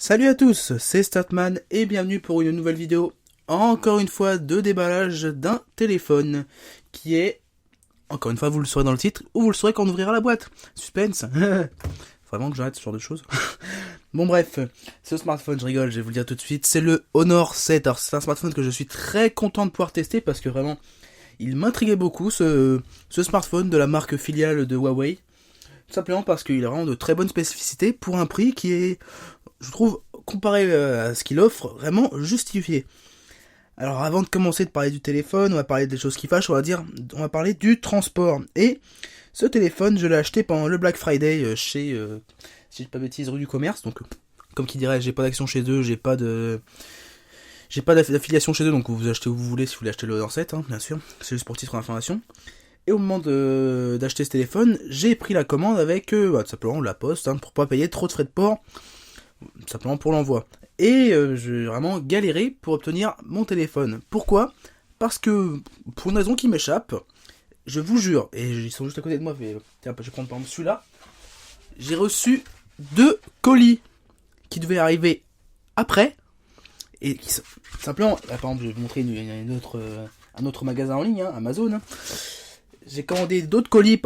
Salut à tous, c'est Statman et bienvenue pour une nouvelle vidéo, encore une fois de déballage d'un téléphone qui est, encore une fois vous le saurez dans le titre, ou vous le saurez quand on ouvrira la boîte. Suspense. Vraiment que j'arrête ce genre de choses. Bon bref, ce smartphone, je rigole, je vais vous le dire tout de suite, c'est le Honor 7. Alors c'est un smartphone que je suis très content de pouvoir tester parce que vraiment, il m'intriguait beaucoup ce smartphone de la marque filiale de Huawei. Tout simplement parce qu'il a vraiment de très bonnes spécificités pour un prix qui est, je trouve, comparé à ce qu'il offre, vraiment justifié. Alors avant de commencer de parler du téléphone, on va parler des choses qui fâchent, on va parler du transport. Et ce téléphone, je l'ai acheté pendant le Black Friday chez, si je dis pas de bêtises, rue du commerce. Donc, comme qui dirait, j'ai pas d'action chez eux, j'ai pas d'affiliation chez eux, donc vous achetez où vous voulez si vous voulez acheter le Honor 7, hein, bien sûr. C'est juste pour titre d'information. Et au moment d'acheter ce téléphone, j'ai pris la commande avec tout simplement la poste, hein, pour pas payer trop de frais de port, simplement pour l'envoi. Et j'ai vraiment galéré pour obtenir mon téléphone. Pourquoi ? Parce que, pour une raison qui m'échappe, je vous jure, et ils sont juste à côté de moi, tiens, je vais prendre par exemple celui-là, j'ai reçu 2 colis qui devaient arriver après, et qui simplement, là, par exemple, je vais vous montrer un autre magasin en ligne, hein, Amazon, hein. J'ai commandé d'autres colis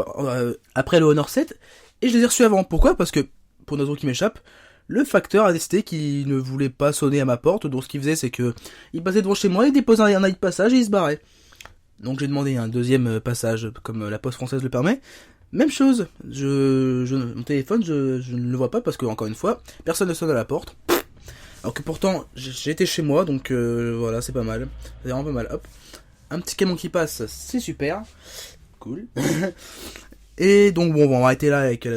après le Honor 7 et je les ai reçus avant. Pourquoi ? Parce que, pour une raison qui m'échappe, le facteur a décidé qu'il ne voulait pas sonner à ma porte. Donc ce qu'il faisait, c'est que il passait devant chez moi, il déposait un avis de passage et il se barrait. Donc j'ai demandé un deuxième passage, comme la poste française le permet. Même chose, mon téléphone, je ne le vois pas parce que, encore une fois, personne ne sonne à la porte. Alors que pourtant, j'étais chez moi, donc voilà, c'est pas mal. C'est vraiment pas mal, hop. Un petit camion qui passe, c'est super. Cool. Et donc bon, on va arrêter là avec,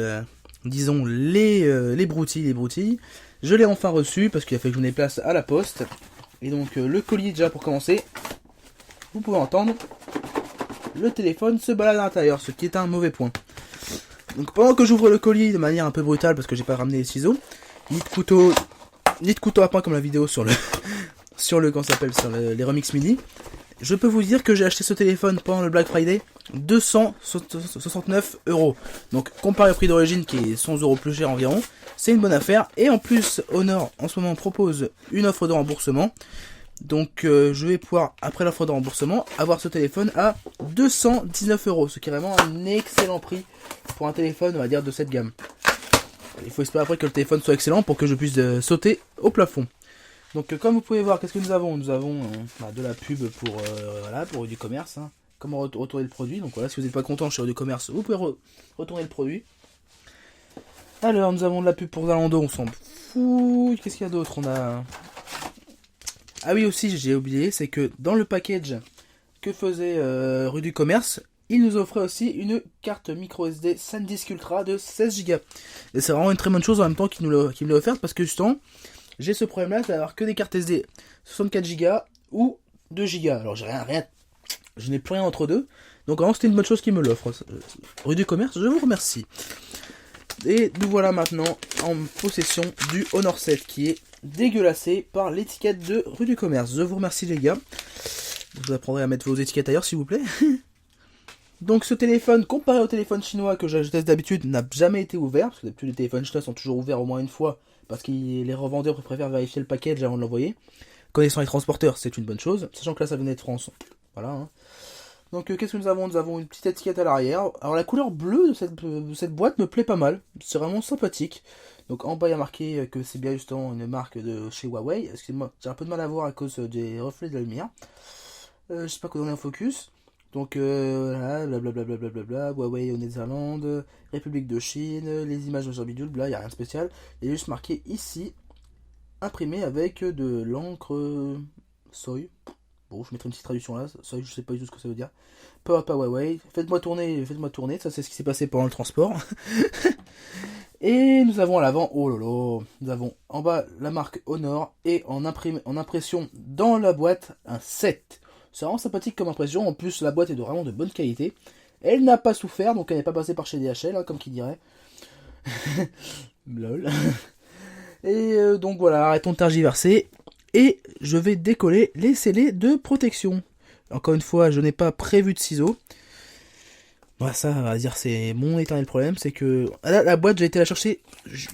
disons, les broutilles. Je l'ai enfin reçu parce qu'il a fallu que je me déplace à la poste. Et donc le colis, déjà pour commencer, vous pouvez entendre, le téléphone se balade à l'intérieur, ce qui est un mauvais point. Donc pendant que j'ouvre le colis de manière un peu brutale parce que j'ai pas ramené les ciseaux, ni de couteau à point comme la vidéo sur les remix midi. Je peux vous dire que j'ai acheté ce téléphone pendant le Black Friday 269€. Donc comparé au prix d'origine qui est 100€ plus cher environ, c'est une bonne affaire. Et en plus, Honor en ce moment propose une offre de remboursement. Donc je vais pouvoir, après l'offre de remboursement, avoir ce téléphone à 219€. Ce qui est vraiment un excellent prix pour un téléphone, on va dire, de cette gamme. Il faut espérer après que le téléphone soit excellent pour que je puisse sauter au plafond. Donc comme vous pouvez voir, qu'est-ce que nous avons ? Nous avons de la pub pour du commerce, hein. Comment retourner le produit. Donc voilà, si vous n'êtes pas content chez du commerce, vous pouvez retourner le produit. Alors nous avons de la pub pour Zalando, on s'en fout. Qu'est-ce qu'il y a d'autre ? Ah oui, aussi j'ai oublié, c'est que dans le package que faisait rue du commerce, il nous offrait aussi une carte micro SD SanDisk Ultra de 16Go. Et c'est vraiment une très bonne chose en même temps qu'il me l'a offerte parce que justement, j'ai ce problème-là, c'est d'avoir que des cartes SD 64Go ou 2Go. Alors j'ai rien, je n'ai plus rien entre deux. Donc vraiment c'était une bonne chose qu'il me l'offre. Rue du commerce, je vous remercie. Et nous voilà maintenant en possession du Honor 7 qui est dégueulassé par l'étiquette de rue du commerce. Je vous remercie les gars. Je vous apprendrai à mettre vos étiquettes ailleurs s'il vous plaît. Donc ce téléphone, comparé au téléphone chinois que je teste d'habitude, n'a jamais été ouvert. Parce que d'habitude les téléphones chinois sont toujours ouverts au moins une fois. Parce que les revendeurs préfèrent vérifier le package avant de l'envoyer. Connaissant les transporteurs, c'est une bonne chose. Sachant que là ça venait de France. Voilà. Hein. Donc qu'est-ce que nous avons ? Nous avons une petite étiquette à l'arrière. Alors la couleur bleue de cette boîte me plaît pas mal. C'est vraiment sympathique. Donc en bas il y a marqué que c'est bien justement une marque de chez Huawei. Excusez-moi, j'ai un peu de mal à voir à cause des reflets de la lumière. J'espère qu'on est en focus. Donc là, blablabla, Huawei au Netherlands, République de Chine, les images de bidule, bla, il n'y a rien de spécial. Il y a juste marqué ici, imprimé avec de l'encre soy. Bon, je mettrai une petite traduction là, soy, je sais pas du tout ce que ça veut dire. Pas Huawei, faites-moi tourner, ça c'est ce qui s'est passé pendant le transport. Et nous avons à l'avant, oh lolo, nous avons en bas la marque Honor et en impression dans la boîte un 7. C'est vraiment sympathique comme impression. En plus, la boîte est vraiment de bonne qualité. Elle n'a pas souffert, donc elle n'est pas passée par chez DHL, hein, comme qui dirait. Lol. Et donc voilà, arrêtons de tergiverser. Et je vais décoller les scellés de protection. Encore une fois, je n'ai pas prévu de ciseaux. Ouais, ça, on va dire, c'est mon éternel problème, c'est que la boîte, j'ai été la chercher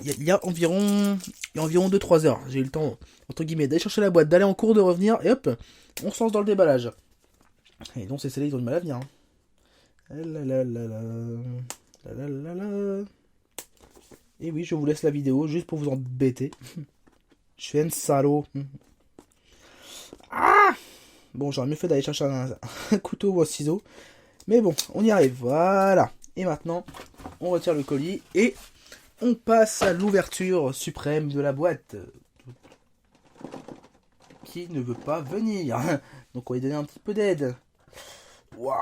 il y a environ 2-3 heures. J'ai eu le temps, entre guillemets, d'aller chercher la boîte, d'aller en cours, de revenir, et hop, on se lance dans le déballage. Et donc, ces scellés, ils ont du mal à venir. Hein. La la la la. La la la la. Et oui, je vous laisse la vidéo juste pour vous embêter. Je suis un salaud. Ah, bon, j'aurais mieux fait d'aller chercher un couteau ou un ciseau. Mais bon, on y arrive. Voilà. Et maintenant, on retire le colis et on passe à l'ouverture suprême de la boîte. Qui ne veut pas venir. Donc on va lui donner un petit peu d'aide. Waouh.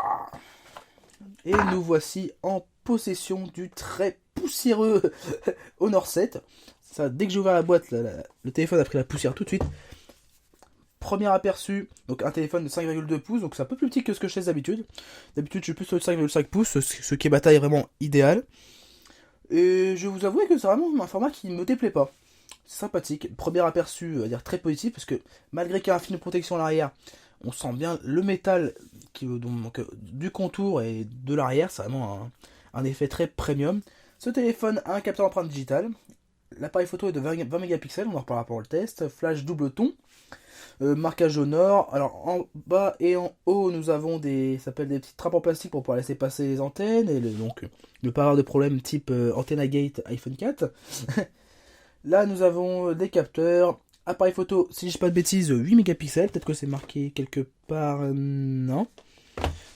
Et nous voici en possession du très poussiéreux Honor 7. Ça, dès que j'ai ouvert la boîte, le téléphone a pris la poussière tout de suite. Premier aperçu, donc un téléphone de 5,2 pouces, donc c'est un peu plus petit que ce que je fais d'habitude. D'habitude, je suis plus sur le 5,5 pouces, ce qui est ma taille vraiment idéale. Et je vais vous avouer que c'est vraiment un format qui ne me déplaît pas. C'est sympathique. Premier aperçu, à dire très positif, parce que malgré qu'il y a un film de protection à l'arrière, on sent bien le métal du contour et de l'arrière. C'est vraiment un effet très premium. Ce téléphone a un capteur d'empreinte digitale. L'appareil photo est de 20 mégapixels, on en reparlera pour le test. Flash double ton. Marquage au nord. Alors en bas et en haut, nous avons des petites trappes en plastique pour pouvoir laisser passer les antennes. Et donc, ne pas avoir de problème type Antenna Gate iPhone 4. Là, nous avons des capteurs. Appareil photo, si je dis pas de bêtises, 8 mégapixels. Peut-être que c'est marqué quelque part. Non.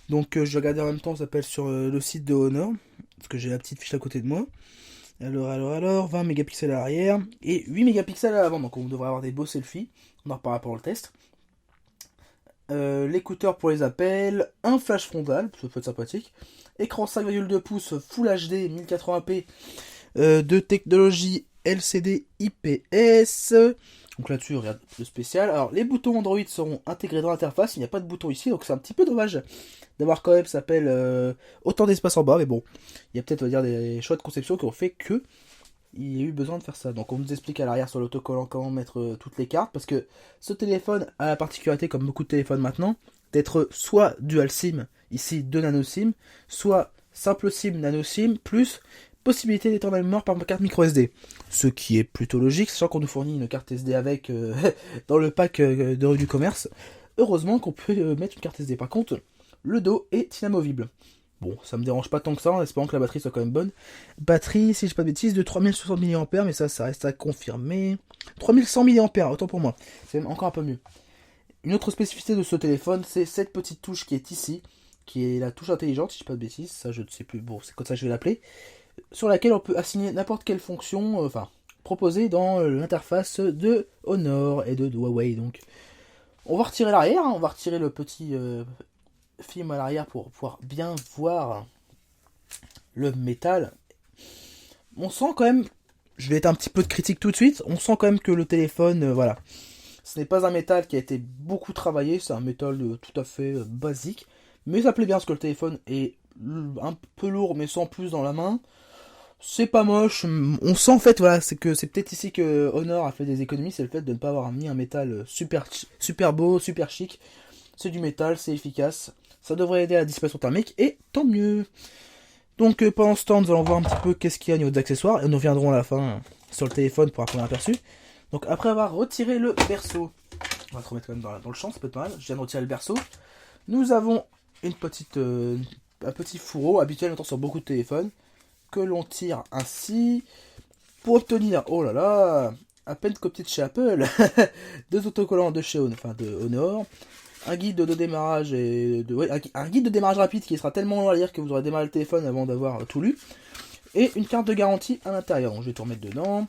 Donc, je vais regarder en même temps, ça s'appelle sur le site de Honor. Parce que j'ai la petite fiche à côté de moi. Alors, 20 mégapixels à l'arrière et 8 mégapixels à l'avant. Donc, on devrait avoir des beaux selfies. On en reparlera pour le test. L'écouteur pour les appels. Un flash frontal, ça peut être sympathique. Écran 5,2 pouces Full HD 1080p de technologie LCD IPS. Donc là-dessus, regarde le spécial. Alors, les boutons Android seront intégrés dans l'interface. Il n'y a pas de bouton ici, donc c'est un petit peu dommage d'avoir quand même, ça s'appelle autant d'espace en bas. Mais bon, il y a peut-être, on va dire, des choix de conception qui ont fait que il y a eu besoin de faire ça. Donc on nous explique à l'arrière sur l'autocollant comment mettre toutes les cartes. Parce que ce téléphone a la particularité, comme beaucoup de téléphones maintenant, d'être soit dual SIM, ici 2 nano SIM, soit simple SIM nano SIM, plus possibilité d'étendre la mémoire par carte micro SD. Ce qui est plutôt logique, sachant qu'on nous fournit une carte SD avec dans le pack de rue du commerce. Heureusement qu'on peut mettre une carte SD. Par contre, le dos est inamovible. Bon, ça me dérange pas tant que ça, en espérant que la batterie soit quand même bonne. Batterie, si je dis pas de bêtises, de 3060 mAh, mais ça reste à confirmer. 3100 mAh, autant pour moi. C'est même encore un peu mieux. Une autre spécificité de ce téléphone, c'est cette petite touche qui est ici, qui est la touche intelligente, si je dis pas de bêtises, ça je ne sais plus, bon, c'est comme ça que je vais l'appeler, sur laquelle on peut assigner n'importe quelle fonction, proposée dans l'interface de Honor et de Huawei, donc. On va retirer l'arrière, on va retirer le petit film à l'arrière pour pouvoir bien voir le métal. On sent quand même, je vais être un petit peu de critique tout de suite, on sent quand même que le téléphone, voilà, ce n'est pas un métal qui a été beaucoup travaillé, c'est un métal tout à fait basique, mais ça plaît bien parce que le téléphone est un peu lourd mais sans plus dans la main. C'est pas moche, on sent en fait, voilà, c'est peut-être ici que Honor a fait des économies, c'est le fait de ne pas avoir mis un métal super beau, super chic. C'est du métal, c'est efficace, ça devrait aider à la dissipation thermique, et tant mieux. Donc pendant ce temps, nous allons voir un petit peu qu'est-ce qu'il y a au niveau des accessoires, et nous reviendrons à la fin sur le téléphone pour un premier aperçu. Donc après avoir retiré le berceau, on va se remettre quand même dans le champ, ça peut être pas mal, je viens de retirer le berceau. Nous avons un petit fourreau, habituel notamment sur beaucoup de téléphones, que l'on tire ainsi pour obtenir, oh là là, à peine copié de chez Apple, 2 autocollants de chez Honor, un guide de démarrage un guide de démarrage rapide qui sera tellement long à lire que vous aurez démarré le téléphone avant d'avoir tout lu, et une carte de garantie à l'intérieur. Donc je vais tout remettre dedans.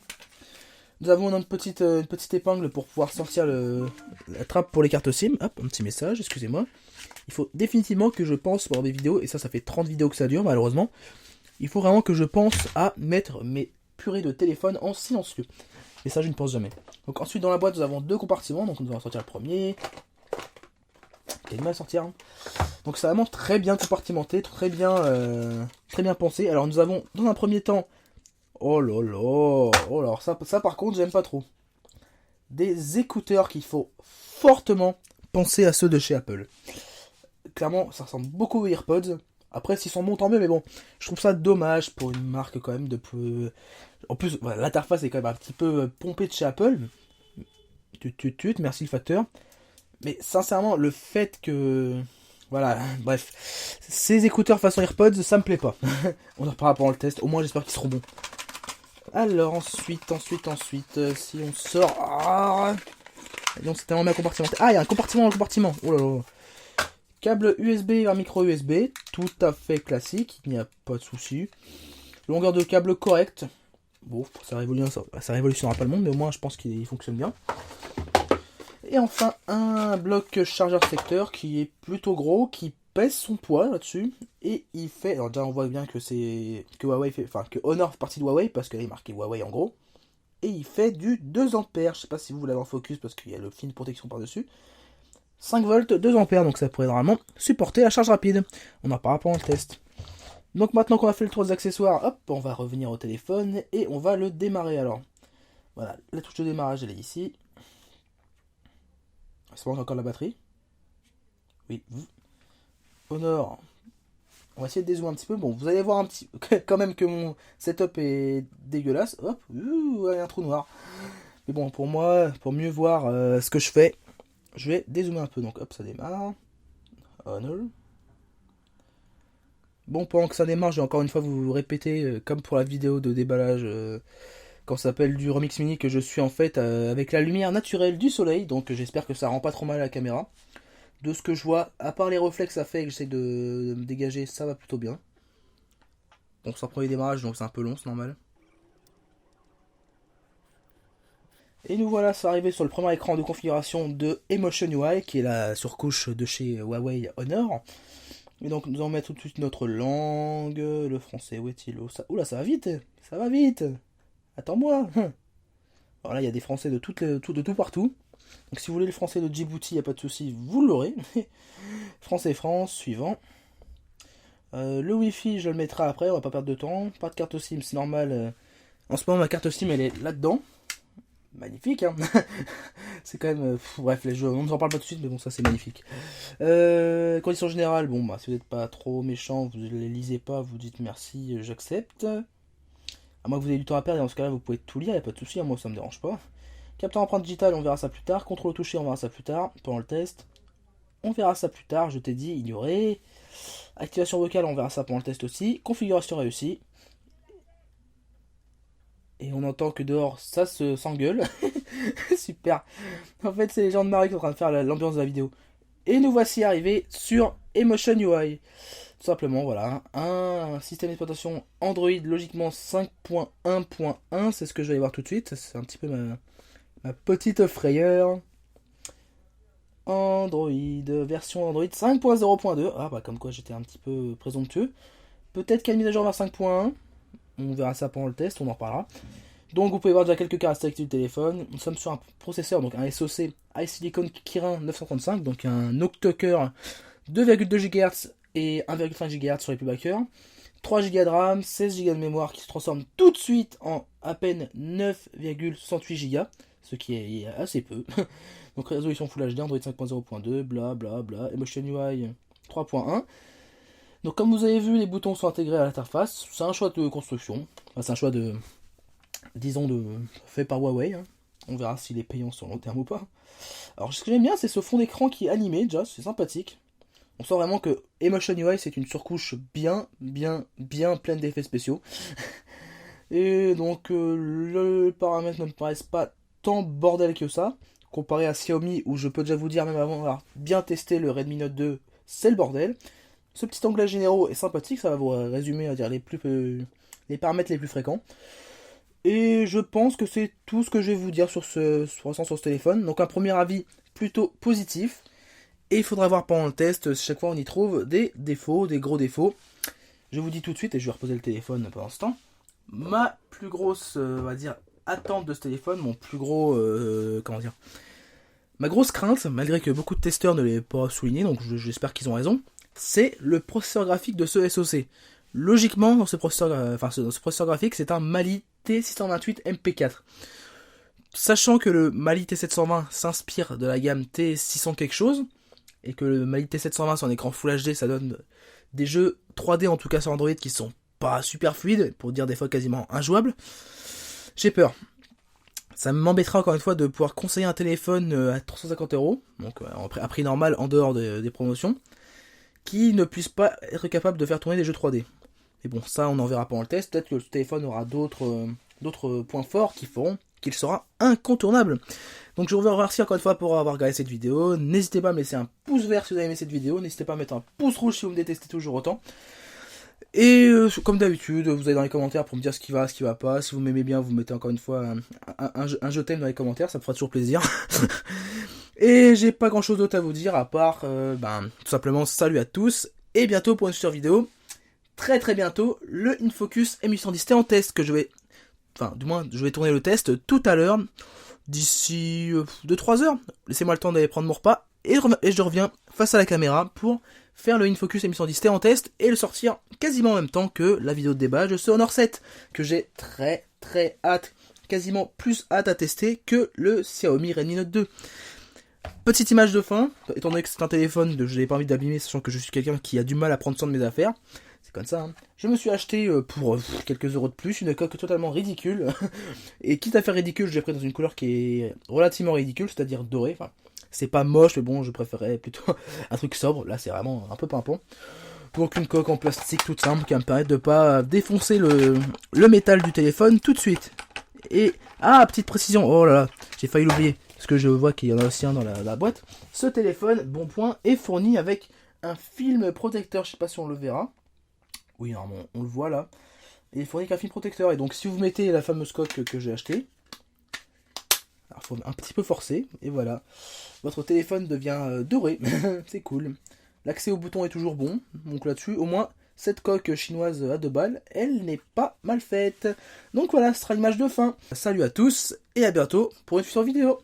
Nous avons une petite épingle pour pouvoir sortir la trappe pour les cartes SIM. Hop, un petit message, excusez-moi. Il faut définitivement que je pense pendant des vidéos, et ça fait 30 vidéos que ça dure malheureusement. Il faut vraiment que je pense à mettre mes purées de téléphone en silencieux. Et ça, je ne pense jamais. Donc ensuite, dans la boîte, nous avons 2 compartiments. Donc nous allons sortir le premier. Il mal à sortir. Hein. Donc c'est vraiment très bien compartimenté, très bien pensé. Alors nous avons, dans un premier temps, oh là là, oh là, alors ça par contre, j'aime pas trop. Des écouteurs qu'il faut fortement penser à ceux de chez Apple. Clairement, ça ressemble beaucoup aux AirPods. Après, s'ils sont bons, tant mieux, mais bon, je trouve ça dommage pour une marque quand même de peu. En plus, voilà, l'interface est quand même un petit peu pompée de chez Apple. Merci le facteur. Mais sincèrement, le fait que. Voilà, bref. Ces écouteurs façon AirPods, ça me plaît pas. On en reparlera pendant le test. Au moins, j'espère qu'ils seront bons. Alors, ensuite, si on sort. Ah, donc, c'est tellement bien compartimenté. Ah, il y a un compartiment dans le compartiment. Oh là là. Câble USB vers micro USB. Tout à fait classique. Il n'y a pas de souci. Longueur de câble correcte. Bon, ça révolutionnera pas le monde, mais au moins, je pense qu'il fonctionne bien. Et enfin, un bloc chargeur secteur qui est plutôt gros, qui pèse son poids là-dessus. Et il fait. Alors, déjà, on voit bien que c'est. Que Huawei fait. Enfin, que Honor fait partie de Huawei, parce qu'il est marqué Huawei en gros. Et il fait du 2 ampères. Je sais pas si vous l'avez en focus, parce qu'il y a le film de protection par-dessus. 5 volts, 2 ampères, donc ça pourrait vraiment supporter la charge rapide. On en parlera pendant le test. Donc, maintenant qu'on a fait le tour des accessoires, hop, on va revenir au téléphone et on va le démarrer alors. Voilà, la touche de démarrage, elle est ici. Ça manque encore la batterie. Oui. Honor. On va essayer de dézoomer un petit peu. Bon, vous allez voir un petit quand même que mon setup est dégueulasse. Hop, il y a un trou noir. Mais bon, pour moi, pour mieux voir ce que je fais, je vais dézoomer un peu. Donc hop, ça démarre. Honor. Bon, pendant que ça démarre, je vais encore une fois vous répéter, comme pour la vidéo de déballage, quand ça s'appelle du Remix Mini, que je suis en fait avec la lumière naturelle du soleil. Donc j'espère que ça rend pas trop mal à la caméra. De ce que je vois, à part les reflets que ça fait et que j'essaie de me dégager, ça va plutôt bien. Bon, c'est un premier démarrage, donc c'est un peu long, c'est normal. Et nous voilà, c'est arrivé sur le premier écran de configuration de Emotion UI, qui est la surcouche de chez Huawei Honor. Et donc nous allons mettre tout de suite notre langue, le français, où est-il? Oula, ça va vite. Ça va vite. Attends-moi. Alors là, il y a des français de tout partout. Donc si vous voulez le français de Djibouti, il n'y a pas de souci, vous l'aurez. Français France, suivant. Le Wi-Fi, je le mettrai après, on va pas perdre de temps. Pas de carte SIM, c'est normal. En ce moment, ma carte SIM, elle est là-dedans. Magnifique, hein. C'est quand même. Bref, les jeux, on ne en parle pas tout de suite, mais bon, ça c'est magnifique. Conditions générales, bon, bah, si vous n'êtes pas trop méchant, vous ne les lisez pas, vous dites merci, j'accepte. À moins que vous ayez du temps à perdre, et dans ce cas-là, vous pouvez tout lire, il n'y a pas de souci, moi ça me dérange pas. Capteur empreinte digitale, on verra ça plus tard. Contrôle au toucher, on verra ça plus tard, pendant le test. On verra ça plus tard, je t'ai dit, ignorer. Activation vocale, on verra ça pendant le test aussi. Configuration réussie. Et on entend que dehors, ça s'engueule. Super. En fait, c'est les gens de Marie qui sont en train de faire l'ambiance de la vidéo. Et nous voici arrivés sur Emotion UI. Tout simplement, voilà. Un système d'exploitation Android, logiquement 5.1.1. C'est ce que je vais aller voir tout de suite. C'est un petit peu ma petite frayeur. Android, version Android 5.0.2. Ah bah comme quoi j'étais un petit peu présomptueux. Peut-être qu'il y a une mise à jour vers 5.1. On verra ça pendant le test, on en reparlera. Donc vous pouvez voir déjà quelques caractéristiques du téléphone. Nous sommes sur un processeur, donc un SoC iSilicon Kirin 935, donc un octo-cœur 2,2 GHz et 1,5 GHz sur les plus bas cœurs. 3 Go de RAM, 16 Go de mémoire qui se transforme tout de suite en à peine 9,68 Go, ce qui est assez peu. Donc résolution Full HD, Android 5.0.2, bla bla bla, Emotion UI 3.1. Donc comme vous avez vu, les boutons sont intégrés à l'interface. C'est un choix de construction. Enfin, c'est un choix de, disons, fait par Huawei. Hein. On verra s'il est payant sur long terme ou pas. Alors ce que j'aime bien, c'est ce fond d'écran qui est animé déjà, c'est sympathique. On sent vraiment que Emotion UI, c'est une surcouche bien pleine d'effets spéciaux. Et donc le paramètre ne me paraissent pas tant bordel que ça. Comparé à Xiaomi, où je peux déjà vous dire, même avant d'avoir bien testé le Redmi Note 2, c'est le bordel. Ce petit onglet généraux est sympathique, ça va vous résumer à dire les paramètres les plus fréquents. Et je pense que c'est tout ce que je vais vous dire sur ce téléphone. Donc un premier avis plutôt positif. Et il faudra voir pendant le test, chaque fois on y trouve des défauts, des gros défauts. Je vous dis tout de suite, et je vais reposer le téléphone pendant ce temps. Ma plus grosse, on va dire, attente de ce téléphone, mon plus gros, comment dire, ma grosse crainte, malgré que beaucoup de testeurs ne l'aient pas souligné, donc j'espère qu'ils ont raison, c'est le processeur graphique de ce SoC. Logiquement, dans ce processeur graphique, c'est un Mali T628 MP4. Sachant que le Mali T720 s'inspire de la gamme T600 quelque chose, et que le Mali T720 sur un écran Full HD, ça donne des jeux 3D en tout cas sur Android qui sont pas super fluides, pour dire des fois quasiment injouables. J'ai peur. Ça m'embêtera encore une fois de pouvoir conseiller un téléphone à 350€, donc à prix normal en dehors des promotions, qui ne puisse pas être capable de faire tourner des jeux 3D. Mais bon, ça on en verra pendant le test, peut-être que le téléphone aura d'autres points forts qui feront qu'il sera incontournable. Donc je vous remercie encore une fois pour avoir regardé cette vidéo, n'hésitez pas à me laisser un pouce vert si vous avez aimé cette vidéo, n'hésitez pas à mettre un pouce rouge si vous me détestez toujours autant. Et comme d'habitude, vous allez dans les commentaires pour me dire ce qui va pas. Si vous m'aimez bien, vous mettez encore une fois un je t'aime dans les commentaires, ça me fera toujours plaisir. Et j'ai pas grand chose d'autre à vous dire à part tout simplement salut à tous et bientôt pour une future vidéo. Très très bientôt, le InFocus M810T en test que je vais tourner le test tout à l'heure, d'ici 2-3 heures. Laissez-moi le temps d'aller prendre mon repas et je reviens face à la caméra pour faire le InFocus M810T en test et le sortir quasiment en même temps que la vidéo de déballage de ce Honor 7 que j'ai très très hâte, quasiment plus hâte à tester que le Xiaomi Redmi Note 2. Petite image de fin, étant donné que c'est un téléphone, je n'avais pas envie d'abîmer, sachant que je suis quelqu'un qui a du mal à prendre soin de mes affaires. C'est comme ça, hein. Je me suis acheté pour quelques euros de plus une coque totalement ridicule. Et quitte à faire ridicule, je l'ai pris dans une couleur qui est relativement ridicule, c'est-à-dire dorée. Enfin, c'est pas moche, mais bon, je préférais plutôt un truc sobre. Là, c'est vraiment un peu pimpant. Donc une coque en plastique toute simple qui va me permettre de pas défoncer le métal du téléphone tout de suite. Et, petite précision, oh là là, j'ai failli l'oublier, parce que je vois qu'il y en a aussi un dans la boîte. Ce téléphone, bon point, est fourni avec un film protecteur, je sais pas si on le verra. Oui, normalement, on le voit là. Et il fournit qu'un film protecteur. Et donc, si vous mettez la fameuse coque que j'ai achetée, alors il faut un petit peu forcer. Et voilà. Votre téléphone devient doré. C'est cool. L'accès au bouton est toujours bon. Donc là-dessus, au moins, cette coque chinoise à 2 balles, elle n'est pas mal faite. Donc voilà, ce sera l'image de fin. Salut à tous et à bientôt pour une future vidéo.